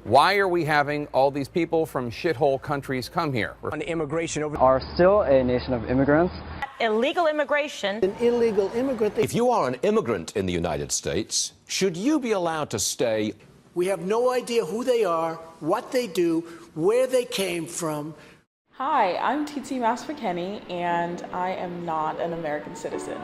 Why are we having all these people from shithole countries come here? On immigration are still a nation of immigrants. Illegal immigration. An illegal immigrant. If you are an immigrant in the United States, should you be allowed to stay? We have no idea who they are, what they do, where they came from. Hi, I'm Tsitsi and I am not an American citizen.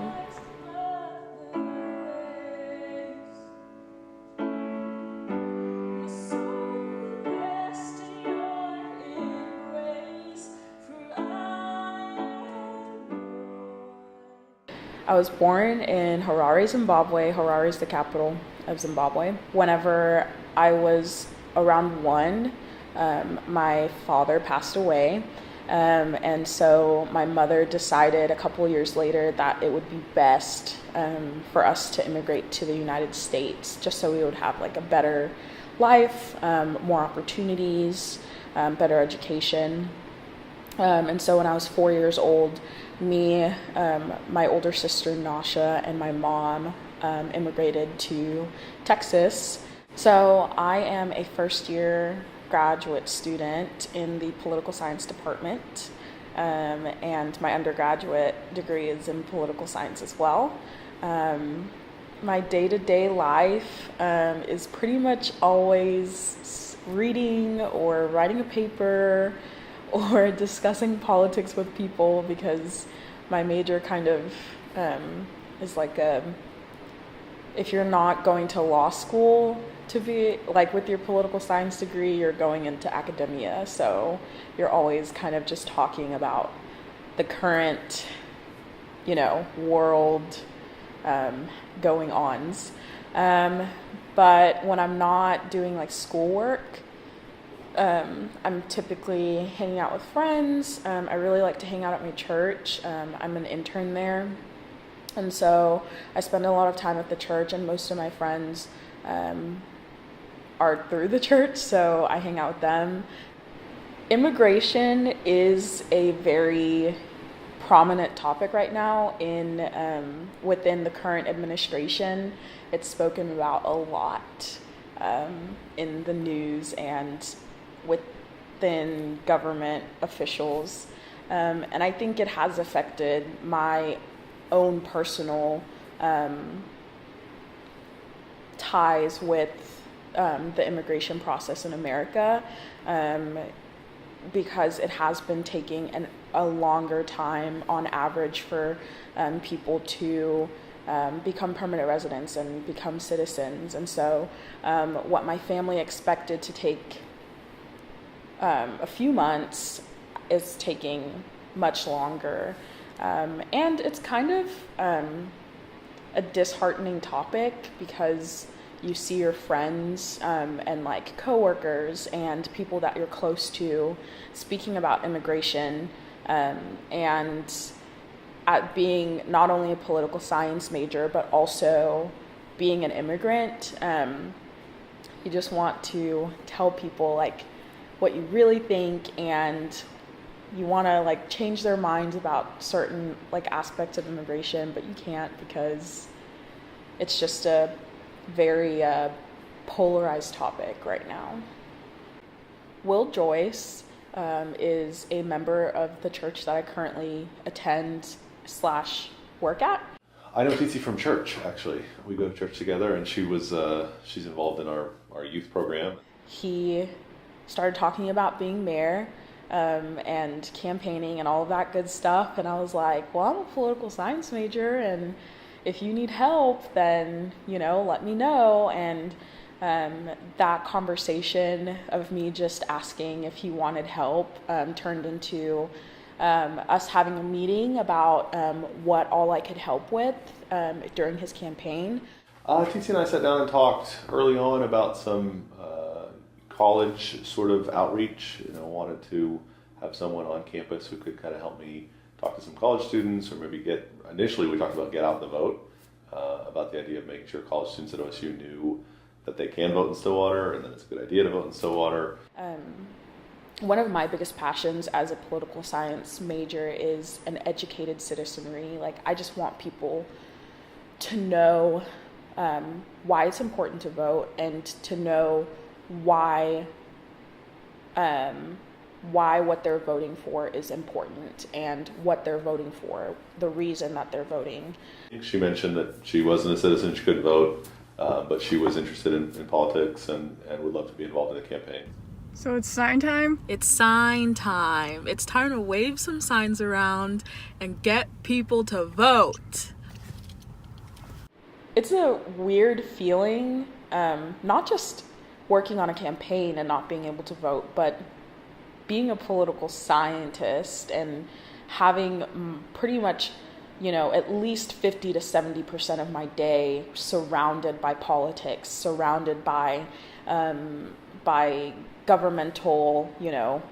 I was born in Harare, Zimbabwe. Harare is the capital of Zimbabwe. Whenever I was around one, my father passed away. And so my mother decided a couple years later that it would be best for us to immigrate to the United States, just so we would have like a better life, more opportunities, better education. And so when I was 4 years old, me, my older sister Nasha, and my mom immigrated to Texas. So I am a first-year graduate student in the political science department, and my undergraduate degree is in political science as well. My day-to-day life is pretty much always reading or writing a paper or discussing politics with people, because my major kind of is like if you're not going to law school to be like with your political science degree, you're going into academia. So you're always kind of just talking about the current, world going ons. But when I'm not doing like schoolwork, I'm typically hanging out with friends. I really like to hang out at my church. I'm an intern there. And so I spend a lot of time at the church, and most of my friends are through the church, so I hang out with them. Immigration is a very prominent topic right now within the current administration. It's spoken about a lot in the news and within government officials. And I think it has affected my own personal ties with the immigration process in America, because it has been taking a longer time on average for people to become permanent residents and become citizens. And so what my family expected to take a few months is taking much longer. And it's kind of a disheartening topic, because you see your friends and like coworkers and people that you're close to speaking about immigration, and at being not only a political science major but also being an immigrant, you just want to tell people like what you really think, and you want to like change their minds about certain like aspects of immigration, but you can't, because it's just a very polarized topic right now. Will Joyce is a member of the church that I currently attend/work at. I know Tsitsi from church, actually. We go to church together, and she's involved in our youth program. He started talking about being mayor and campaigning and all of that good stuff, and I was like, well, I'm a political science major, and if you need help, then let me know. And that conversation of me just asking if he wanted help turned into us having a meeting about what all I could help with during his campaign. Tsitsi and I sat down and talked early on about some college sort of outreach. Wanted to have someone on campus who could kind of help me talk to some college students, or maybe initially we talked about get out the vote, about the idea of making sure college students at OSU knew that they can vote in Stillwater, and that it's a good idea to vote in Stillwater. One of my biggest passions as a political science major is an educated citizenry. Like, I just want people to know why it's important to vote, and to know why what they're voting for is important and what they're voting for, the reason that they're voting. She mentioned that she wasn't a citizen, she couldn't vote, but she was interested in politics and would love to be involved in the campaign. So it's sign time? It's sign time. It's time to wave some signs around and get people to vote. It's a weird feeling, not just working on a campaign and not being able to vote, but being a political scientist and having pretty much, at least 50 to 70% of my day surrounded by politics, surrounded by governmental,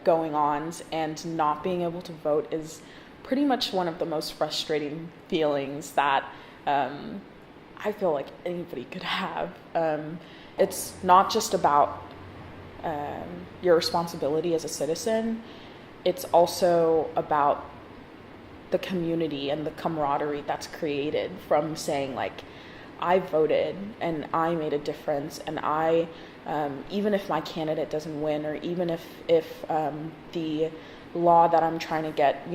going-ons, and not being able to vote is pretty much one of the most frustrating feelings that I feel like anybody could have. It's not just about your responsibility as a citizen. It's also about the community and the camaraderie that's created from saying, like, I voted and I made a difference, and I, even if my candidate doesn't win, or even if the law that I'm trying to get,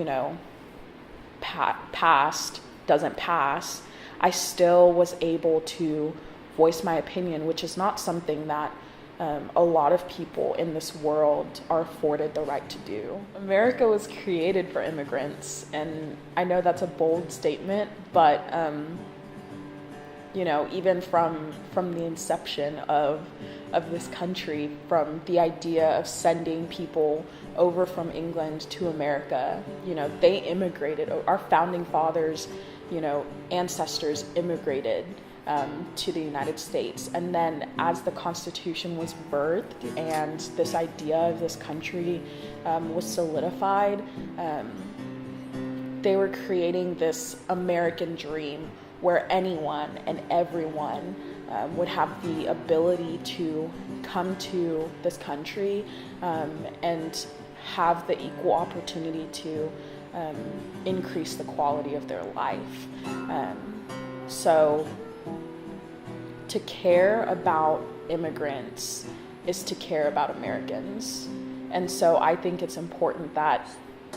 passed doesn't pass, I still was able to voice my opinion, which is not something that a lot of people in this world are afforded the right to do. America was created for immigrants, and I know that's a bold statement, but even from the inception of this country, from the idea of sending people over from England to America, they immigrated. Our founding fathers, ancestors immigrated to the United States. And then as the Constitution was birthed and this idea of this country was solidified, they were creating this American dream where anyone and everyone would have the ability to come to this country and have the equal opportunity to increase the quality of their life. So to care about immigrants is to care about Americans. And so I think it's important that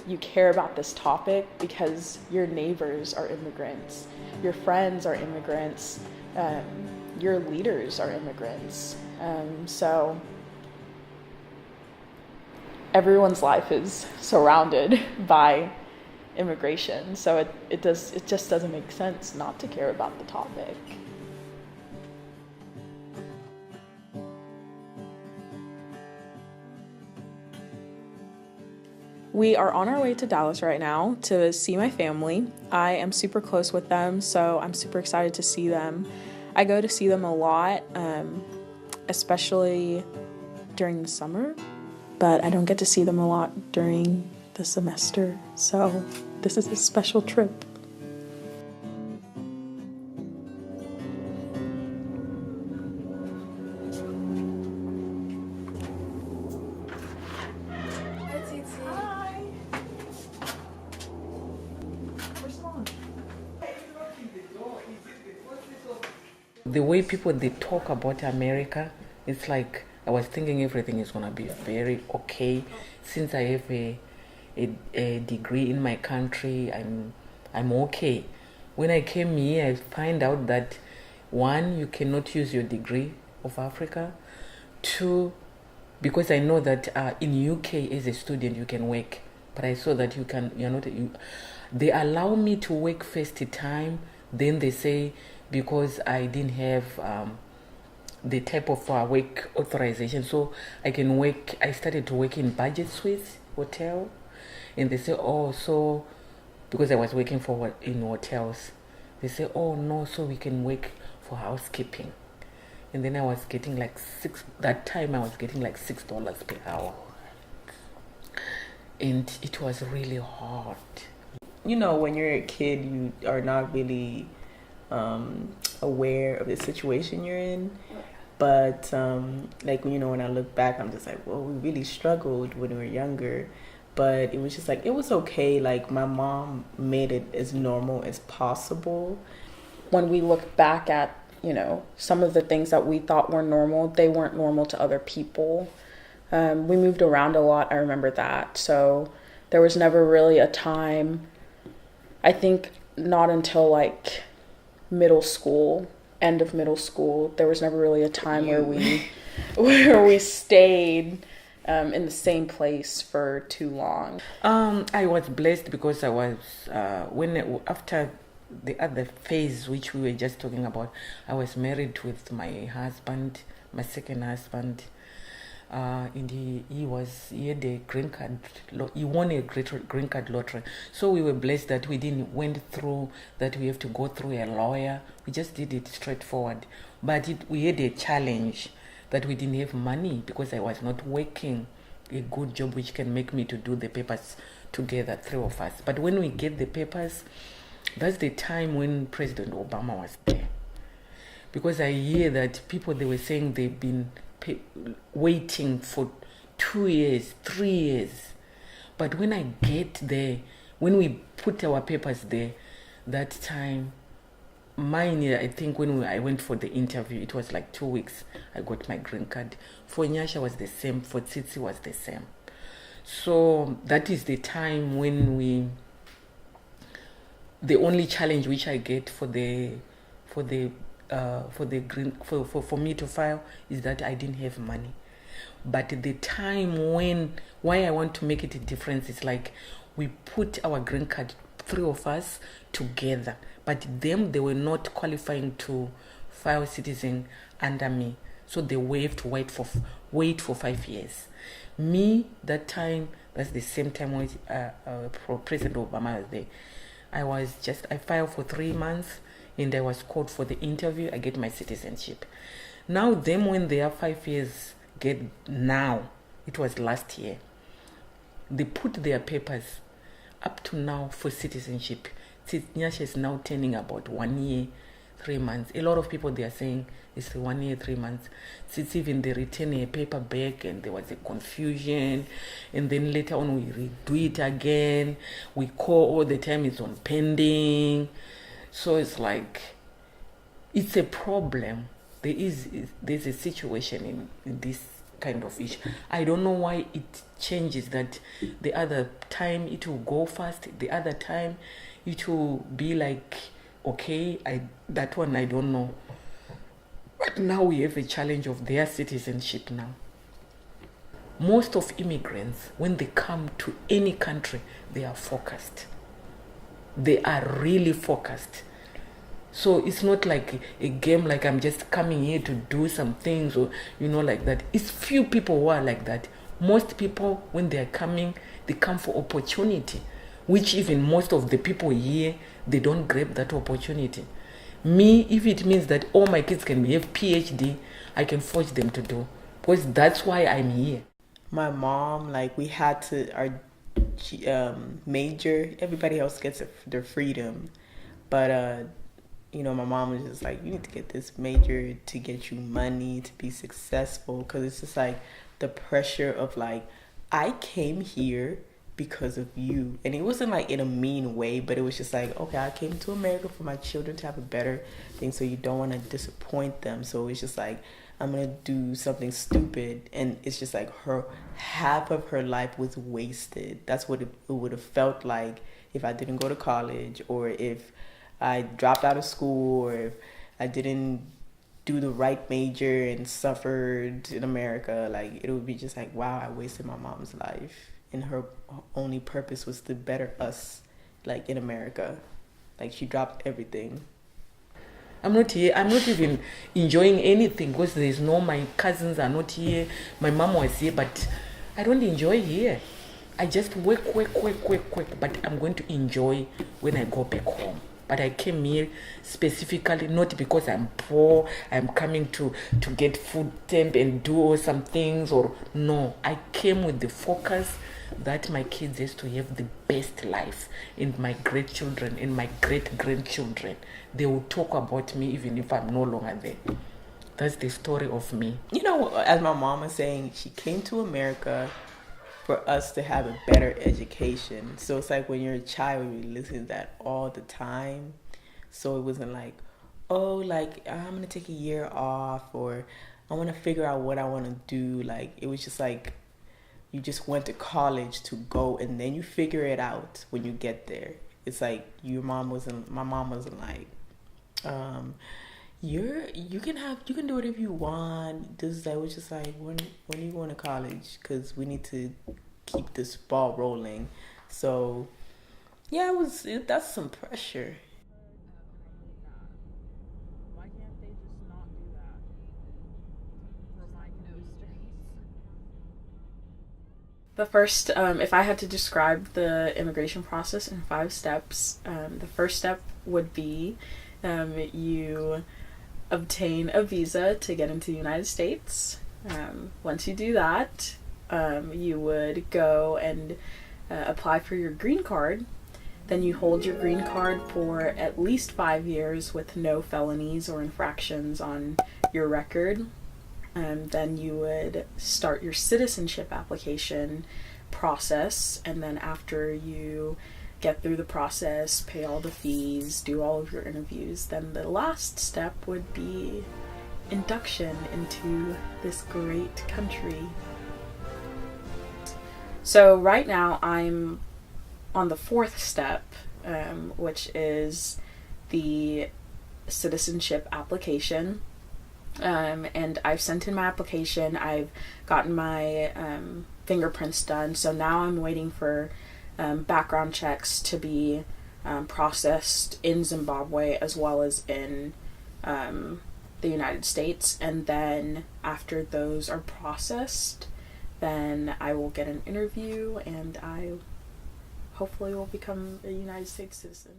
you care about this topic because your neighbors are immigrants, your friends are immigrants, your leaders are immigrants. So everyone's life is surrounded by immigration. So it just doesn't make sense not to care about the topic. We are on our way to Dallas right now to see my family. I am super close with them, so I'm super excited to see them. I go to see them a lot, especially during the summer, but I don't get to see them a lot during the semester, so this is a special trip. Hi, Tsitsi. Hi. The way people they talk about America, it's like I was thinking everything is gonna be very okay. Since I have a degree in my country, I'm okay. When I came here, I find out that one, you cannot use your degree of Africa. Two, because I know that in UK as a student you can work, but I saw that you're not. They allow me to work first time, then they say because I didn't have the type of work authorization, so I can work. I started to work in budget suites hotel, and they say, oh, so because I was working in hotels, they say, oh no, so we can work for housekeeping. And then I was getting like $6 per hour. And it was really hard. When you're a kid, you are not really aware of the situation you're in. But when I look back, I'm just like, well, we really struggled when we were younger. But it was just like, it was okay. Like, my mom made it as normal as possible. When we look back at some of the things that we thought were normal, they weren't normal to other people. We moved around a lot, I remember that. So there was never really a time, I think not until like middle school, end of middle school, there was never really a time where we stayed in the same place for too long. I was blessed because I was after the other phase which we were just talking about, I was married with my husband, my second husband. And he had a green card. He won a green card lottery. So we were blessed that we didn't went through that. We have to go through a lawyer. We just did it straightforward. But we had a challenge that we didn't have money because I was not working a good job which can make me to do the papers together, three of us. But when we get the papers, that's the time when President Obama was there. Because I hear that people, they were saying they've been waiting for 2 years, 3 years. But when I get there, when we put our papers there, that time, mine, I think when I went for the interview, it was like 2 weeks, I got my green card. For Nyasha was the same, for Tsitsi was the same. So that is the time when the only challenge which I get for me to file is that I didn't have money. But the time why I want to make it a difference is like we put our green card, three of us together, but them, they were not qualifying to file citizen under me, so they waived wait for 5 years. Me, that time, that's the same time when President Obama was there. I filed for 3 months. And I was called for the interview. I get my citizenship. Now them, when they have 5 years, it was last year, they put their papers up to now for citizenship. Nyasha is now turning about 1 year, 3 months. A lot of people, they are saying it's 1 year, 3 months. Since even they return a paper back and there was a confusion, and then later on we redo it again. We call all the time, it's on pending. So it's like, it's a problem. There's a situation in this kind of issue. I don't know why it changes, that the other time it will go fast, the other time it will be like, okay, that one I don't know. But now we have a challenge of their citizenship now. Most of immigrants, when they come to any country, they are focused. They are really focused. So it's not like a game like I'm just coming here to do some things or, like that. It's few people who are like that. Most people, when they are coming, they come for opportunity, which even most of the people here, they don't grab that opportunity. Me, if it means that all my kids can have PhD, I can force them to do, because that's why I'm here. My mom, we had to, our major, everybody else gets their freedom, but my mom was just like, you need to get this major to get you money, to be successful, because it's just like the pressure of I came here because of you. And it wasn't in a mean way, but it was just like, okay, I came to America for my children to have a better thing, so you don't want to disappoint them. So it's just like, I'm gonna do something stupid, and it's just like half of her life was wasted. That's what it would have felt like if I didn't go to college, or if I dropped out of school, or if I didn't do the right major and suffered in America. It would be just like, wow, I wasted my mom's life, and her only purpose was to better us, in America. She dropped everything. I'm not here. I'm not even enjoying anything because my cousins are not here. My mom was here, but I don't enjoy here. I just work. But I'm going to enjoy when I go back home. But I came here specifically not because I'm poor. I'm coming to get food stamp and do some things, or no. I came with the focus that my kids has to have the best life, and my great children and my great grandchildren, they will talk about me even if I'm no longer there. That's the story of me. As my mom was saying, she came to America for us to have a better education. So it's like when you're a child, you listen to that all the time. So it wasn't like, oh, like I'm gonna take a year off, or I want to figure out what I want to do. Like it was just like you just went to college to go, and then you figure it out when you get there. It's like my mom wasn't like, you can do whatever you want. This I was just like, when are you going to college? Because we need to keep this ball rolling. So yeah, that's some pressure. Why can't they just not do that? The first, if I had to describe the immigration process in 5 steps, the first step would be you obtain a visa to get into the United States. Once you do that, you would go and apply for your green card. Then you hold your green card for at least 5 years with no felonies or infractions on your record. Then you would start your citizenship application process, and then after you get through the process, pay all the fees, do all of your interviews, then the last step would be induction into this great country. So right now I'm on the 4th step, which is the citizenship application. And I've sent in my application. I've gotten my fingerprints done. So now I'm waiting for background checks to be processed in Zimbabwe as well as in the United States. And then after those are processed, then I will get an interview and I hopefully will become a United States citizen.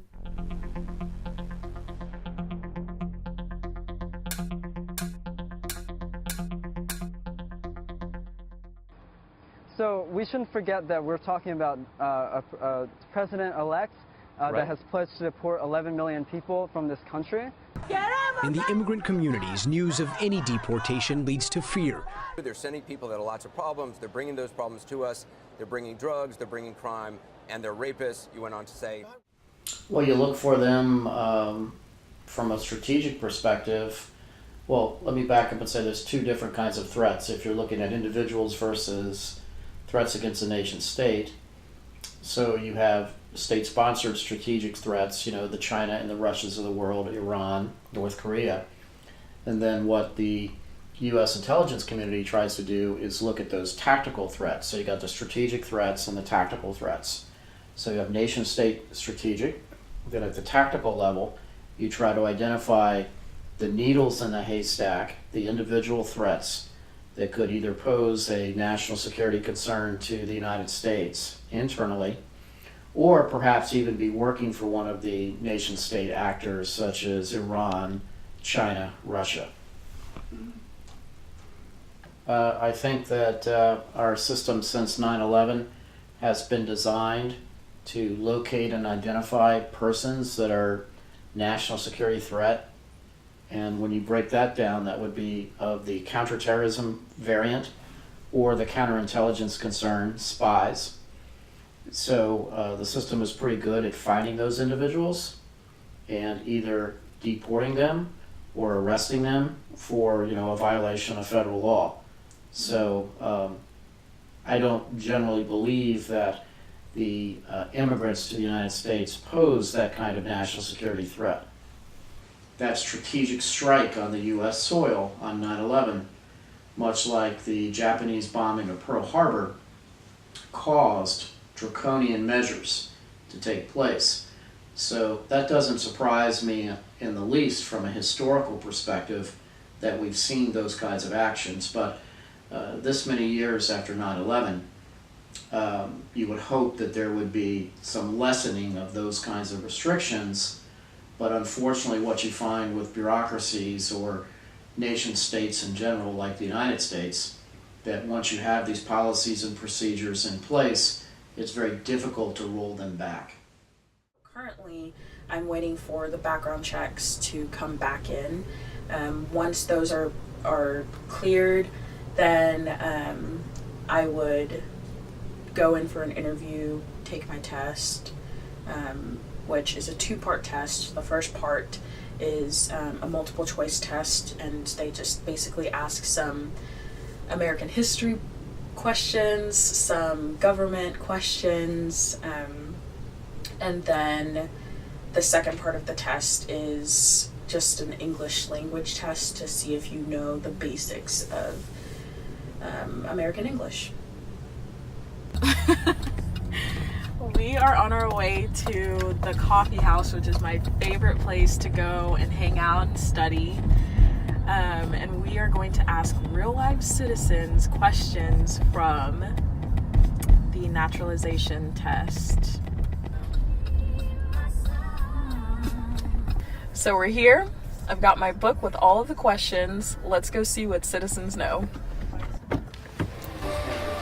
So we shouldn't forget that we're talking about a president-elect that has pledged to deport 11 million people from this country. In the immigrant communities, news of any deportation leads to fear. They're sending people that have lots of problems. They're bringing those problems to us. They're bringing drugs, they're bringing crime, and they're rapists, you went on to say. Well, you look for them from a strategic perspective. Well, let me back up and say there's 2 different kinds of threats. If you're looking at individuals versus threats against the nation state. So you have state-sponsored strategic threats, the China and the Russias of the world, Iran, North Korea. And then what the U.S. intelligence community tries to do is look at those tactical threats. So you got the strategic threats and the tactical threats. So you have nation-state strategic. Then at the tactical level, you try to identify the needles in the haystack, the individual threats that could either pose a national security concern to the United States internally, or perhaps even be working for one of the nation-state actors such as Iran, China, Russia. I think that our system since 9/11 has been designed to locate and identify persons that are national security threat. And when you break that down, that would be of the counterterrorism variant or the counterintelligence concern, spies. So the system is pretty good at finding those individuals and either deporting them or arresting them for, a violation of federal law. So I don't generally believe that the immigrants to the United States pose that kind of national security threat. That strategic strike on the U.S. soil on 9/11, much like the Japanese bombing of Pearl Harbor, caused draconian measures to take place. So that doesn't surprise me in the least from a historical perspective that we've seen those kinds of actions. But this many years after 9/11, you would hope that there would be some lessening of those kinds of restrictions. But unfortunately, what you find with bureaucracies or nation states in general, like the United States, that once you have these policies and procedures in place, it's very difficult to roll them back. Currently, I'm waiting for the background checks to come back in. Once those are cleared, then I would go in for an interview, take my test, which is a 2-part test. The first part is a multiple choice test, and they just basically ask some American history questions, some government questions, and then the second part of the test is just an English language test to see if you know the basics of American English. We are on our way to the coffee house, which is my favorite place to go and hang out and study. And we are going to ask real life citizens questions from the naturalization test. So we're here. I've got my book with all of the questions. Let's go see what citizens know.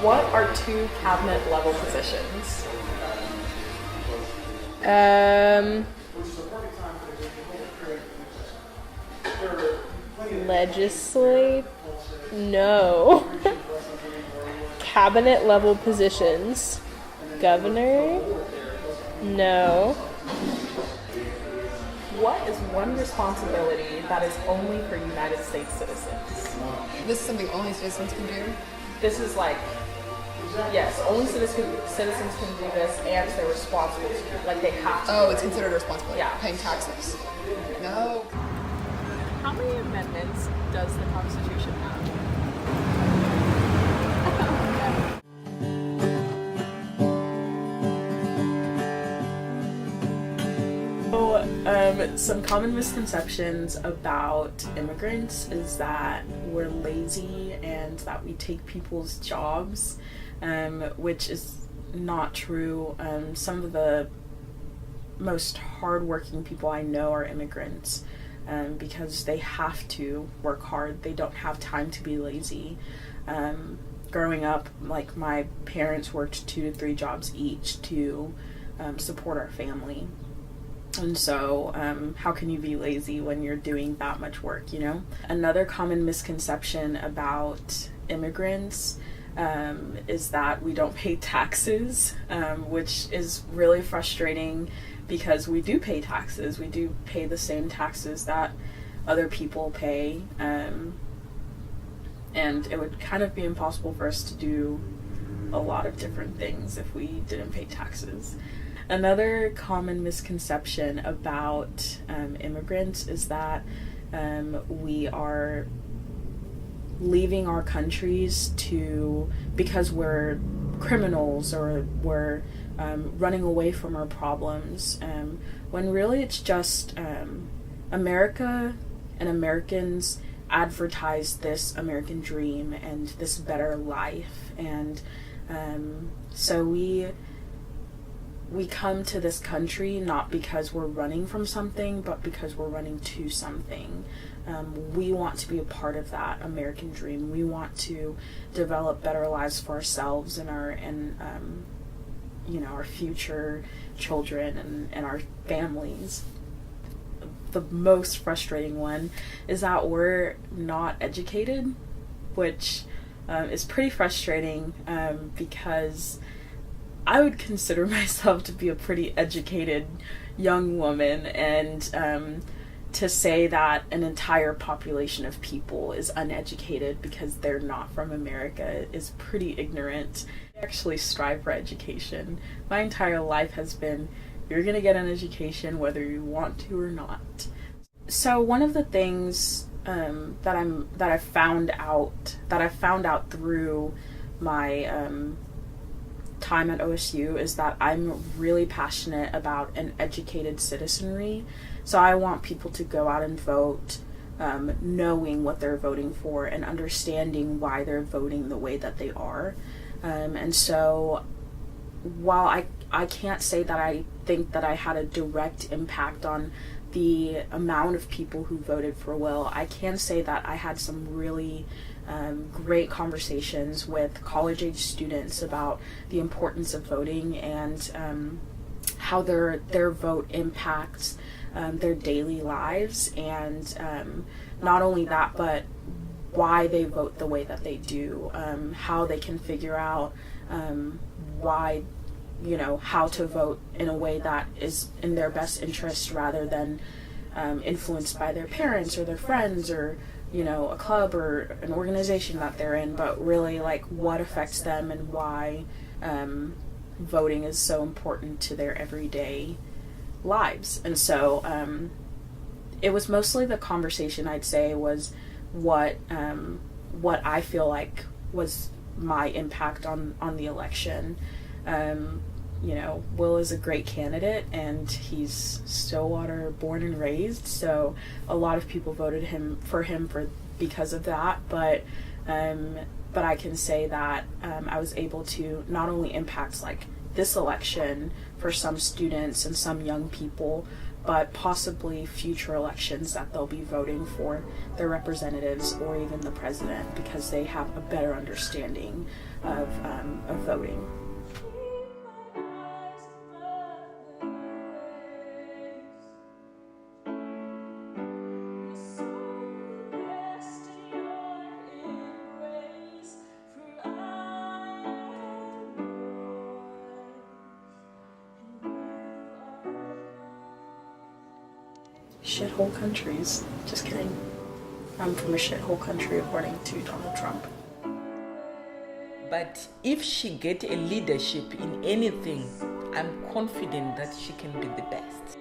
What are 2 cabinet level positions? Legislate? No. Cabinet level positions. Governor? No. What is one responsibility that is only for United States citizens? This is something only citizens can do? This is like, yes, only citizens can do this, and they're responsible to do it. Like, they have to. Oh, it's considered a responsibility. Yeah. Paying taxes. No. How many amendments does the Constitution have? Some common misconceptions about immigrants is that we're lazy and that we take people's jobs, which is not true. Some of the most hardworking people I know are immigrants because they have to work hard. They don't have time to be lazy. Growing up, like, my parents worked 2 to 3 jobs each to support our family. And so, how can you be lazy when you're doing that much work, you know? Another common misconception about immigrants is that we don't pay taxes, which is really frustrating because we do pay taxes. We do pay the same taxes that other people pay, and it would kind of be impossible for us to do a lot of different things if we didn't pay taxes. Another common misconception about immigrants is that we are leaving our countries because we're criminals or we're running away from our problems, when really it's just America and Americans advertise this American dream and this better life, and so we come to this country not because we're running from something, but because we're running to something. We want to be a part of that American dream. We want to develop better lives for ourselves and our future children and our families. The most frustrating one is that we're not educated, which is pretty frustrating because I would consider myself to be a pretty educated young woman, and to say that an entire population of people is uneducated because they're not from America is pretty ignorant. I actually strive for education. My entire life has been, you're gonna get an education whether you want to or not. So one of the things that I found out through my time at OSU is that I'm really passionate about an educated citizenry. So I want people to go out and vote, knowing what they're voting for and understanding why they're voting the way that they are. And so while I can't say that I think that I had a direct impact on the amount of people who voted for Will, I can say that I had some really great conversations with college-age students about the importance of voting and how their vote impacts their daily lives, and not only that, but why they vote the way that they do, how they can figure out why, how to vote in a way that is in their best interest rather than influenced by their parents or their friends or, you know, a club or an organization that they're in, but really like what affects them and why voting is so important to their everyday lives. And so it was mostly the conversation, I'd say, was what I feel like was my impact on the election. You know, Will is a great candidate, and he's Stillwater born and raised, so a lot of people voted for him because of that. But I can say that I was able to not only impact like this election for some students and some young people, but possibly future elections that they'll be voting for their representatives or even the president, because they have a better understanding of voting. Shithole countries. Just kidding. I'm from a shithole country according to Donald Trump. But if she get a leadership in anything, I'm confident that she can be the best.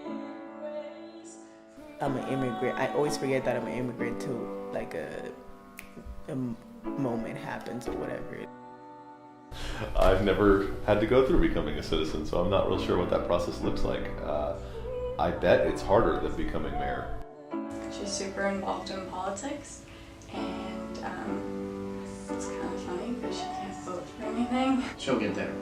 I'm an immigrant. I always forget that I'm an immigrant till like a moment happens or whatever. I've never had to go through becoming a citizen, so I'm not real sure what that process looks like. I bet it's harder than becoming mayor. She's super involved in politics, and it's kind of funny because she can't vote for anything. She'll get there.